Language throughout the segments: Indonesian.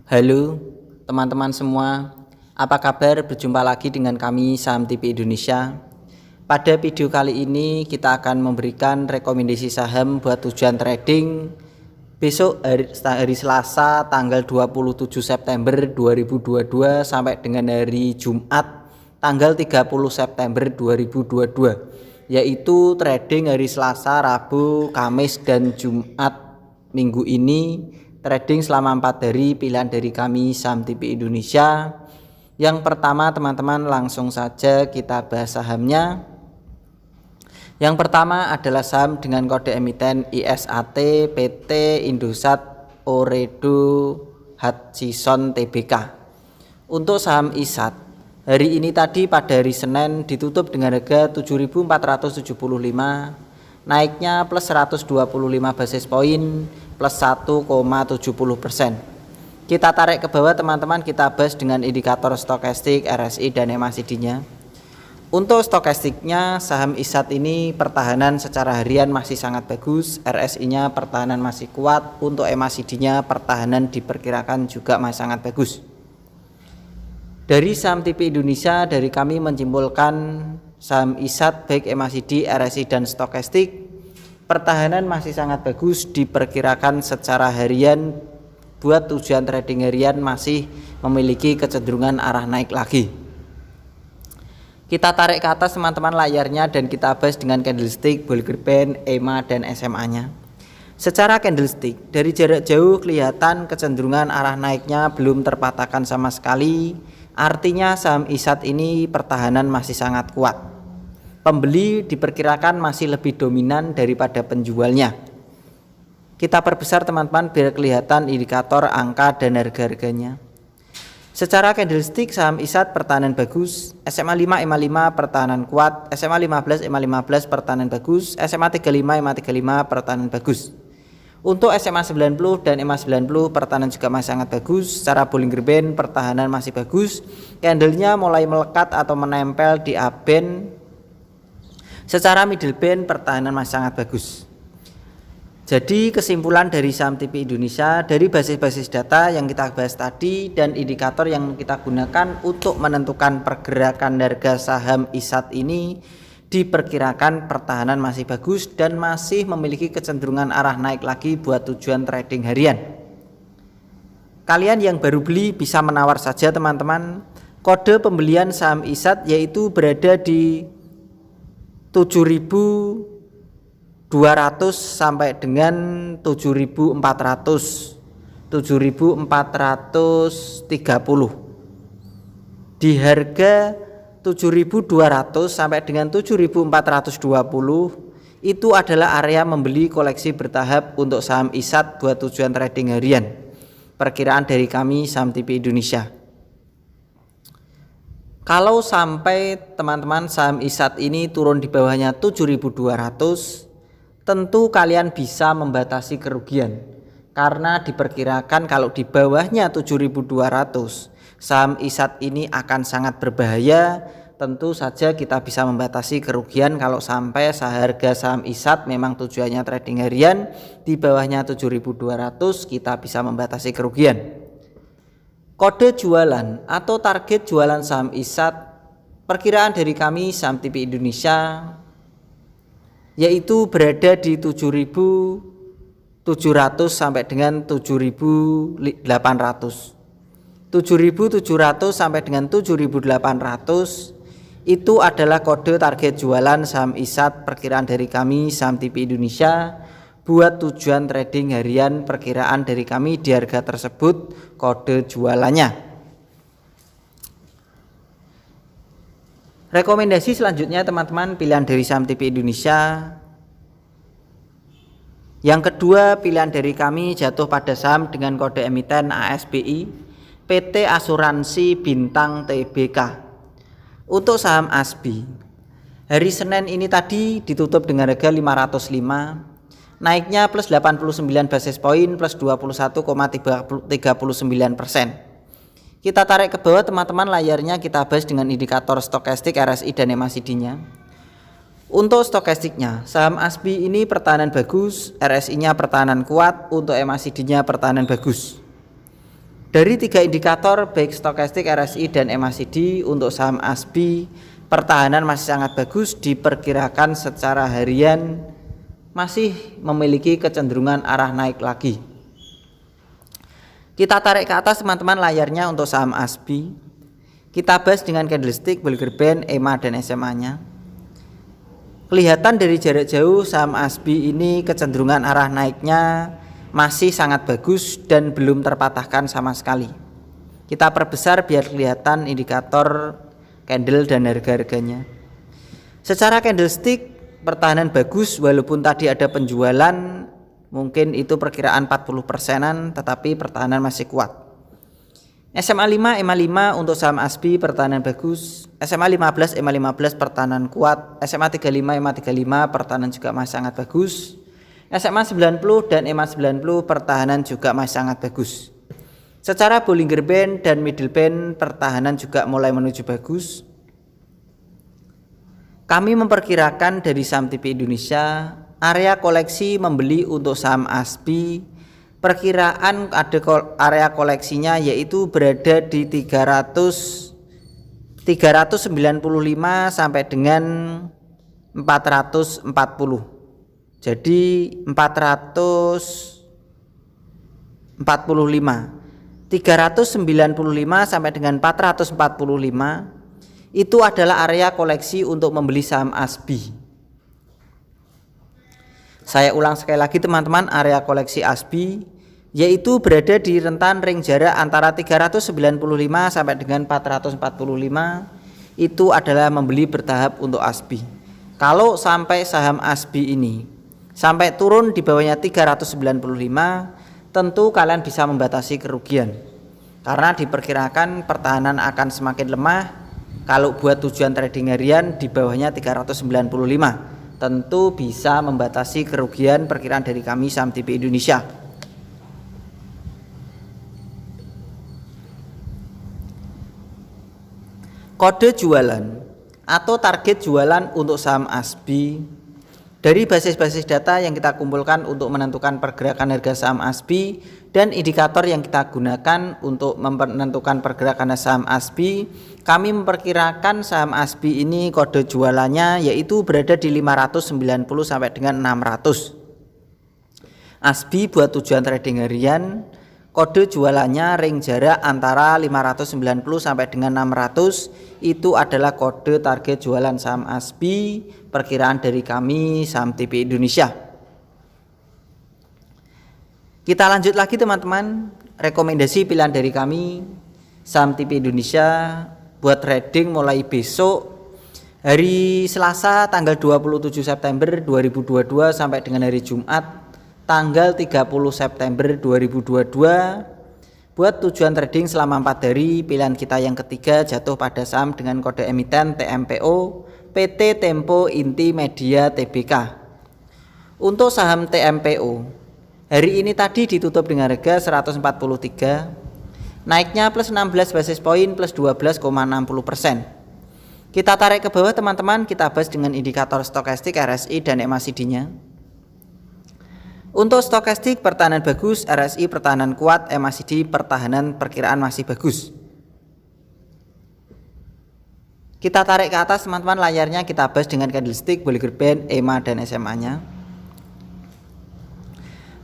Halo teman-teman semua, apa kabar? Berjumpa lagi dengan kami Saham TV Indonesia. Pada video kali ini kita akan memberikan rekomendasi saham buat tujuan trading besok hari Selasa tanggal 27 September 2022 sampai dengan hari Jumat tanggal 30 September 2022, yaitu trading hari Selasa, Rabu, Kamis, dan Jumat minggu ini. Trading selama 4 hari pilihan dari kami Saham TV Indonesia. Yang pertama teman-teman, langsung saja kita bahas sahamnya. Yang pertama adalah saham dengan kode emiten ISAT PT Indosat Ooredoo Hutchison Tbk. Untuk saham ISAT, hari ini tadi pada hari Senin ditutup dengan harga 7.475, naiknya plus 125 basis poin plus 1,70%. Kita tarik ke bawah teman-teman, kita bahas dengan indikator stokastik, RSI, dan MACD-nya. Untuk stokastiknya, saham ISAT ini pertahanan secara harian masih sangat bagus, RSI-nya pertahanan masih kuat, untuk MACD-nya pertahanan diperkirakan juga masih sangat bagus. Dari Saham TV Indonesia, dari kami menyimpulkan saham ISAT baik MACD, RSI, dan stokastik pertahanan masih sangat bagus, diperkirakan secara harian buat tujuan trading harian masih memiliki kecenderungan arah naik lagi. Kita tarik ke atas teman-teman layarnya dan kita bahas dengan candlestick, Bollinger Band, EMA, dan SMA-nya. Secara candlestick, dari jarak jauh kelihatan kecenderungan arah naiknya belum terpatahkan sama sekali, artinya saham ISAT ini pertahanan masih sangat kuat. Pembeli diperkirakan masih lebih dominan daripada penjualnya. Kita perbesar teman-teman biar kelihatan indikator angka dan harga-harganya. Secara candlestick saham ISAT pertahanan bagus, SMA 5 EMA 5 pertahanan kuat, SMA 15 EMA 15 pertahanan bagus, SMA 35 EMA 35 pertahanan bagus. Untuk SMA 90 dan EMA 90 pertahanan juga masih sangat bagus. Secara Bollinger Band pertahanan masih bagus, candlenya mulai melekat atau menempel di upband. Secara middle band pertahanan masih sangat bagus. Jadi kesimpulan dari Saham TV Indonesia, dari basis-basis data yang kita bahas tadi dan indikator yang kita gunakan untuk menentukan pergerakan harga saham ISAT ini, diperkirakan pertahanan masih bagus dan masih memiliki kecenderungan arah naik lagi buat tujuan trading harian. Kalian yang baru beli bisa menawar saja teman-teman. Kode pembelian saham ISAT yaitu berada di 7.200 sampai dengan 7.430 di harga 7.200 sampai dengan 7.420 itu adalah area membeli koleksi bertahap untuk saham ISAT buat tujuan trading harian. Perkiraan dari kami Saham TV Indonesia. Kalau sampai teman-teman saham ISAT ini turun di bawahnya 7.200, tentu kalian bisa membatasi kerugian. Karena diperkirakan kalau di bawahnya 7.200, saham ISAT ini akan sangat berbahaya. Tentu saja kita bisa membatasi kerugian kalau sampai harga saham ISAT memang tujuannya trading harian, di bawahnya 7.200 kita bisa membatasi kerugian. Kode jualan atau target jualan saham ISAT perkiraan dari kami Saham TV Indonesia yaitu berada di 7.700 sampai dengan 7.800. 7.700 sampai dengan 7.800 itu adalah kode target jualan saham ISAT perkiraan dari kami Saham TV Indonesia buat tujuan trading harian. Perkiraan dari kami di harga tersebut kode jualannya. Rekomendasi selanjutnya teman-teman, pilihan dari Saham TV Indonesia. Yang kedua pilihan dari kami jatuh pada saham dengan kode emiten ASBI PT Asuransi Bintang Tbk. Untuk saham ASBI, hari Senin ini tadi ditutup dengan harga 505, naiknya plus 89 basis poin plus 21,39%. Kita tarik ke bawah teman-teman layarnya, kita bahas dengan indikator stokastik, RSI, dan MACD-nya. Untuk stokastiknya, saham ASBI ini pertahanan bagus, RSI-nya pertahanan kuat, untuk MACD-nya pertahanan bagus. Dari 3 indikator baik stokastik, RSI, dan MACD untuk saham ASBI, pertahanan masih sangat bagus, diperkirakan secara harian masih memiliki kecenderungan arah naik lagi. Kita tarik ke atas teman-teman layarnya untuk saham ASBI. Kita bahas dengan candlestick, Bollinger Band, EMA, dan SMA-nya. Kelihatan dari jarak jauh saham ASBI ini kecenderungan arah naiknya masih sangat bagus dan belum terpatahkan sama sekali. Kita perbesar biar kelihatan indikator candle dan harga-harganya. Secara candlestick pertahanan bagus walaupun tadi ada penjualan, mungkin itu perkiraan 40%-an, tetapi pertahanan masih kuat. SMA 5, EMA 5 untuk saham ASBI pertahanan bagus. SMA 15, EMA 15 pertahanan kuat. SMA 35, EMA 35 pertahanan juga masih sangat bagus. SMA 90 dan EMA 90 pertahanan juga masih sangat bagus. Secara Bollinger Band dan Middle Band pertahanan juga mulai menuju bagus. Kami memperkirakan dari saham TP Indonesia area koleksi membeli untuk saham ASBI, perkiraan ada area koleksinya yaitu berada di 395 sampai dengan 440. Jadi 445, 395 sampai dengan 445 itu adalah area koleksi untuk membeli saham ASBI. Saya ulang sekali lagi teman-teman, area koleksi ASBI yaitu berada di rentan ring jarak antara 395 sampai dengan 445, itu adalah membeli bertahap untuk ASBI. Kalau sampai saham ASBI ini sampai turun di bawahnya 395, tentu kalian bisa membatasi kerugian. Karena diperkirakan pertahanan akan semakin lemah. Kalau buat tujuan trading harian di bawahnya 395, tentu bisa membatasi kerugian perkiraan dari kami saham TP Indonesia. Kode jualan atau target jualan untuk saham ASBI dari basis-basis data yang kita kumpulkan untuk menentukan pergerakan harga saham ASBI dan indikator yang kita gunakan untuk menentukan pergerakan saham ASBI, kami memperkirakan saham ASBI ini kode jualannya yaitu berada di 590 sampai dengan 600. ASBI buat tujuan trading harian, kode jualannya ring jarak antara 590 sampai dengan 600, itu adalah kode target jualan saham ASBI perkiraan dari kami saham TP Indonesia. Kita lanjut lagi teman-teman, rekomendasi pilihan dari kami saham TP Indonesia buat trading mulai besok hari Selasa tanggal 27 September 2022 sampai dengan hari Jumat tanggal 30 September 2022. Buat tujuan trading selama 4 hari, pilihan kita yang ketiga jatuh pada saham dengan kode emiten TMPO, PT Tempo Inti Media Tbk. Untuk saham TMPO, hari ini tadi ditutup dengan harga 143, naiknya plus 16 basis poin plus 12,60%. Kita tarik ke bawah teman-teman, kita bahas dengan indikator stokastik, RSI, dan MACD-nya. Untuk stokastik pertahanan bagus, RSI pertahanan kuat, MACD pertahanan perkiraan masih bagus. Kita tarik ke atas teman-teman layarnya, kita bahas dengan candlestick, Bollinger Band, EMA, dan SMA-nya.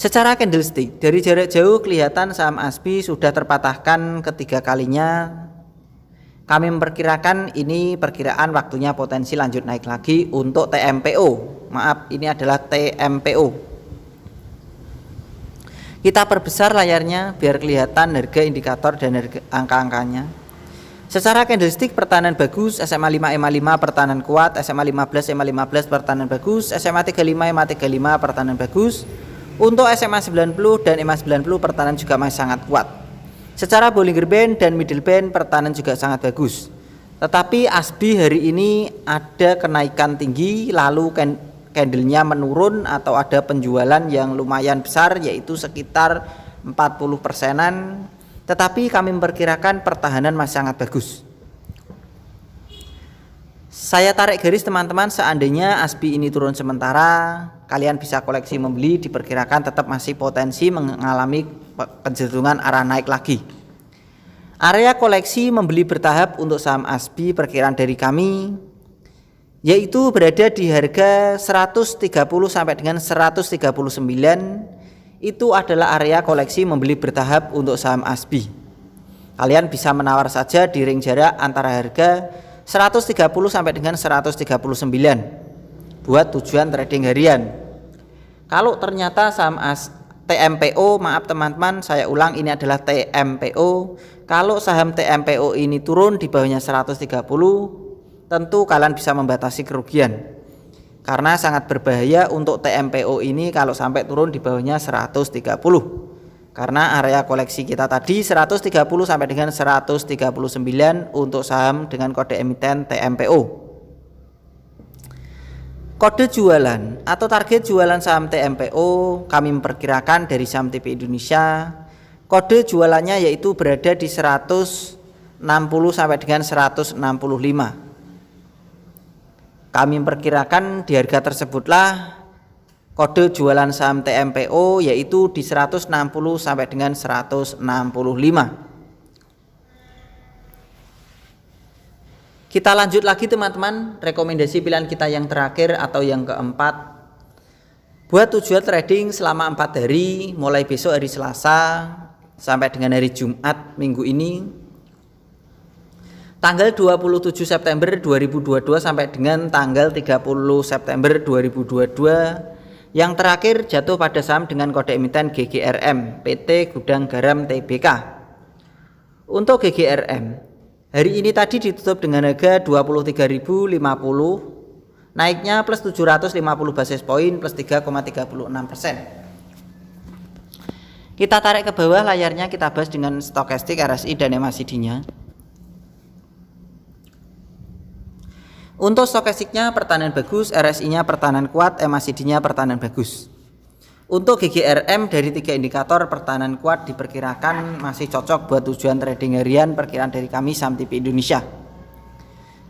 Secara candlestick, dari jarak jauh kelihatan saham ASBI sudah terpatahkan ketiga kalinya. Kami memperkirakan ini perkiraan waktunya potensi lanjut naik lagi untuk TMPO. Maaf, ini adalah TMPO. Kita perbesar layarnya biar kelihatan harga indikator dan harga angka-angkanya. Secara candlestick pertahanan bagus, SMA 5 EMA 5 pertahanan kuat, SMA 15 EMA 15 pertahanan bagus, SMA 35 EMA 35 pertahanan bagus. Untuk SMA 90 dan EMA 90 pertahanan juga masih sangat kuat. Secara Bollinger Band dan Middle Band pertahanan juga sangat bagus. Tetapi ASBI hari ini ada kenaikan tinggi lalu candlenya menurun atau ada penjualan yang lumayan besar yaitu sekitar 40%-an, tetapi kami memperkirakan pertahanan masih sangat bagus. Saya tarik garis teman-teman, seandainya ASBI ini turun sementara, kalian bisa koleksi membeli, diperkirakan tetap masih potensi mengalami kecenderungan arah naik lagi. Area koleksi membeli bertahap untuk saham ASBI perkiraan dari kami yaitu berada di harga 130 sampai dengan 139. Itu adalah area koleksi membeli bertahap untuk saham ASBI. Kalian bisa menawar saja di ring jarak antara harga 130 sampai dengan 139 buat tujuan trading harian. Kalau ternyata saham TMPO, maaf teman-teman, saya ulang, ini adalah TMPO. Kalau saham TMPO ini turun di bawahnya 130, tentu kalian bisa membatasi kerugian. Karena sangat berbahaya untuk TMPO ini kalau sampai turun di bawahnya 130. Karena area koleksi kita tadi 130 sampai dengan 139 untuk saham dengan kode emiten TMPO. Kode jualan atau target jualan saham TMPO kami memperkirakan dari saham TP Indonesia, kode jualannya yaitu berada di 160 sampai dengan 165. Kami memperkirakan di harga tersebutlah kode jualan saham TMPO yaitu di 160 sampai dengan 165. Kita lanjut lagi teman-teman, rekomendasi pilihan kita yang terakhir atau yang keempat. Buat tujuan trading selama 4 hari, mulai besok hari Selasa sampai dengan hari Jumat minggu ini, tanggal 27 September 2022 sampai dengan tanggal 30 September 2022. Yang terakhir jatuh pada saham dengan kode emiten GGRM PT Gudang Garam Tbk. Untuk GGRM, hari ini tadi ditutup dengan harga 23.050, naiknya plus 750 basis point plus 3,36%. Kita tarik ke bawah layarnya, kita bahas dengan stokastik, RSI dan MACD-nya. Untuk stokastiknya pertahanan bagus, RSI-nya pertahanan kuat, MACD-nya pertahanan bagus. Untuk GGRM dari 3 indikator pertahanan kuat diperkirakan masih cocok buat tujuan trading harian perkiraan dari kami saham TP Indonesia.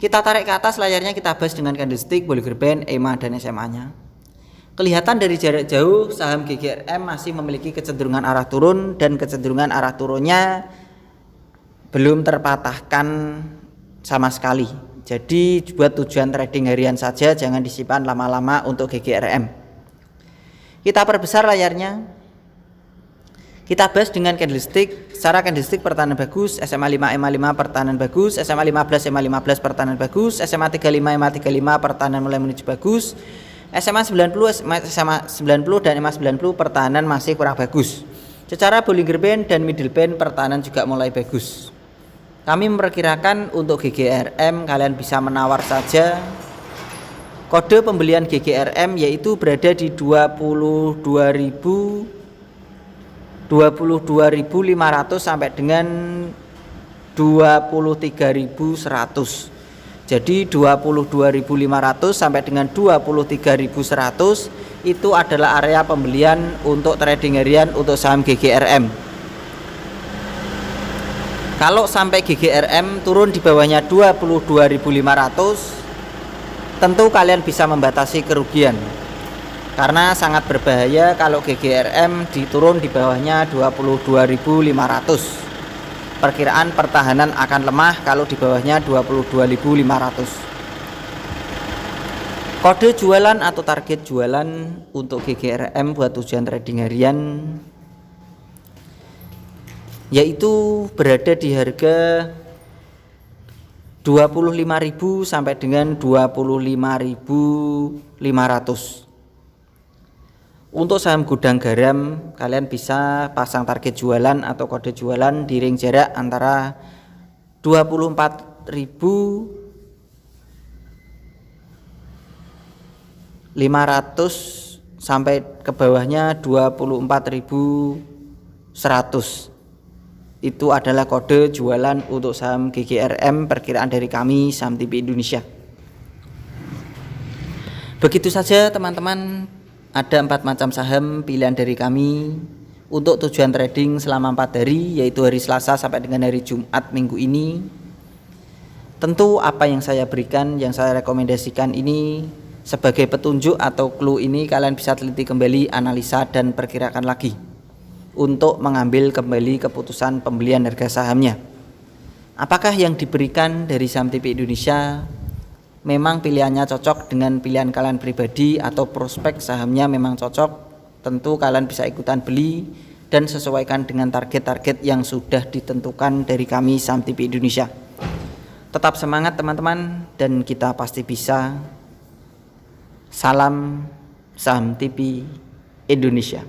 Kita tarik ke atas layarnya, kita bahas dengan candlestick, Bollinger Band, EMA dan SMA-nya. Kelihatan dari jarak jauh saham GGRM masih memiliki kecenderungan arah turun dan kecenderungan arah turunnya belum terpatahkan sama sekali. Jadi buat tujuan trading harian saja, jangan disimpan lama-lama untuk GGRM. Kita perbesar layarnya. Kita bahas dengan candlestick. Secara candlestick pertahanan bagus, SMA 5 EMA 5 pertahanan bagus, SMA 15 EMA 15 pertahanan bagus, SMA 35 EMA 35 pertahanan mulai menuju bagus, SMA 90 SMA 90 dan EMA 90 pertahanan masih kurang bagus. Secara Bollinger Band dan Middle Band pertahanan juga mulai bagus. Kami memperkirakan untuk GGRM kalian bisa menawar saja. Kode pembelian GGRM yaitu berada di 22.500 sampai dengan 23.100. Jadi 22.500 sampai dengan 23.100 itu adalah area pembelian untuk trading harian untuk saham GGRM. Kalau sampai GGRM turun di bawahnya 22.500, tentu kalian bisa membatasi kerugian. Karena sangat berbahaya kalau GGRM diturun di bawahnya 22.500. Perkiraan pertahanan akan lemah kalau di bawahnya 22.500. Kode jualan atau target jualan untuk GGRM buat tujuan trading harian yaitu berada di harga 25.000 sampai dengan 25.500. Untuk saham Gudang Garam kalian bisa pasang target jualan atau kode jualan di ring jarak antara 24.500 sampai ke bawahnya 24.100. Itu adalah kode jualan untuk saham GGRM perkiraan dari kami saham TP Indonesia. Begitu saja teman-teman, ada 4 macam saham pilihan dari kami untuk tujuan trading selama 4 hari, yaitu hari Selasa sampai dengan hari Jumat minggu ini. Tentu apa yang saya berikan, yang saya rekomendasikan ini sebagai petunjuk atau clue ini kalian bisa teliti kembali, analisa dan perkirakan lagi untuk mengambil kembali keputusan pembelian harga sahamnya. Apakah yang diberikan dari saham TV Indonesia memang pilihannya cocok dengan pilihan kalian pribadi atau prospek sahamnya memang cocok? Tentu kalian bisa ikutan beli dan sesuaikan dengan target-target yang sudah ditentukan dari kami Saham TV Indonesia. Tetap semangat teman-teman dan kita pasti bisa. Salam Saham TV Indonesia.